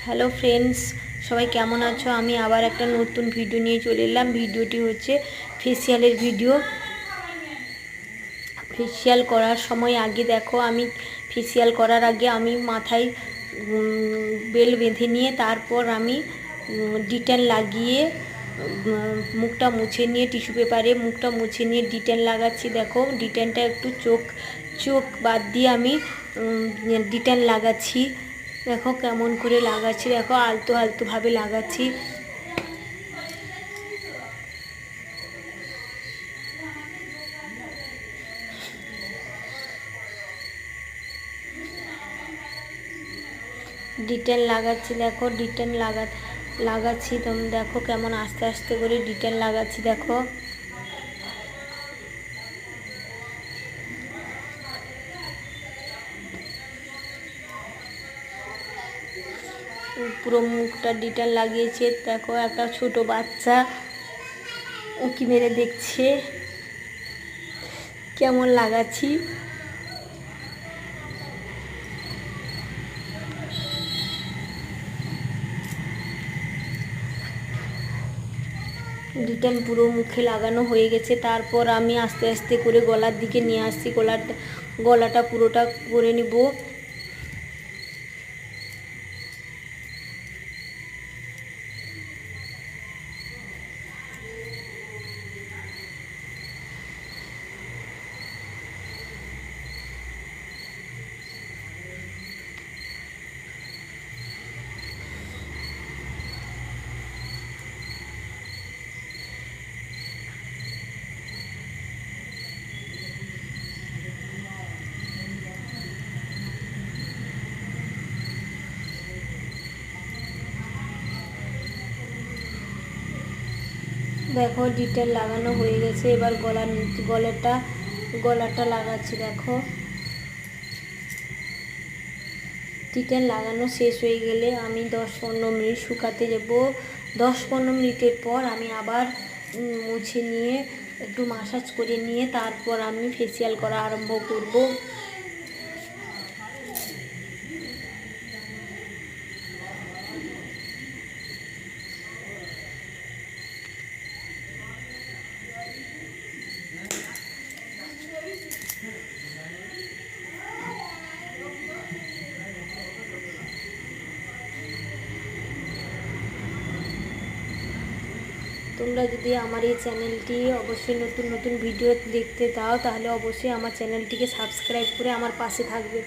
Hello friends, সবাই কেমন আছো? আমি আবার একটা নতুন ভিডিও নিয়ে চলে এলাম। ভিডিওটি হচ্ছে ফেসিয়ালের ভিডিও। ফেসিয়াল করার সময় আগে দেখো, আমি ফেসিয়াল করার আগে আমি মাথায় বেল বেঁধে নিয়ে তারপর আমি ডিটেল লাগিয়ে মুখটা মুছে নিয়ে টিস্যু পেপারে মুখটা মুছে নিয়ে ডিটেল লাগাচ্ছি। দেখো ডিটেলটা একটু চোখ চোখ বাদ দিয়ে আমি ডিটেল লাগাচ্ছি। দেখো কেমন করে লাগাচ্ছি, দেখো আলতো আলতোভাবে লাগাচ্ছি। ডিটেল লাগাচ্ছি, দেখো ডিটেল লাগাচ্ছি। তুমি দেখো কেমন আস্তে আস্তে করে ডিটেল লাগাচ্ছি। দেখো পুরো মুখটা ডিটেল লাগিয়েছে। দেখো একটা ছোট বাচ্চা উঁকি মেরে দেখছে কেমন লাগাচ্ছি। ডিটেল পুরো মুখে লাগানো হয়ে গেছে। তারপর আমি আস্তে আস্তে করে গলার দিকে নিয়ে আসছি। গলাটা পুরোটা করে নিব। দেখো ডিটেল লাগানো হয়ে গেছে। এবার গলাটা লাগাচ্ছি। দেখো ডিটেল লাগানো শেষ হয়ে গেলে আমি 10-15 মিনিট শুকাতে দেব। 10-15 মিনিটের পর আমি আবার মুছে নিয়ে একটু মাসাজ করে নিয়ে তারপর আমি ফেসিয়াল করা আরম্ভ করব। তোমরা যদি আমার এই চ্যানেলটি অবশ্যই নতুন নতুন ভিডিও দেখতে চাও তাহলে অবশ্যই আমার চ্যানেলটিকে সাবস্ক্রাইব করে আমার পাশে থাকবে।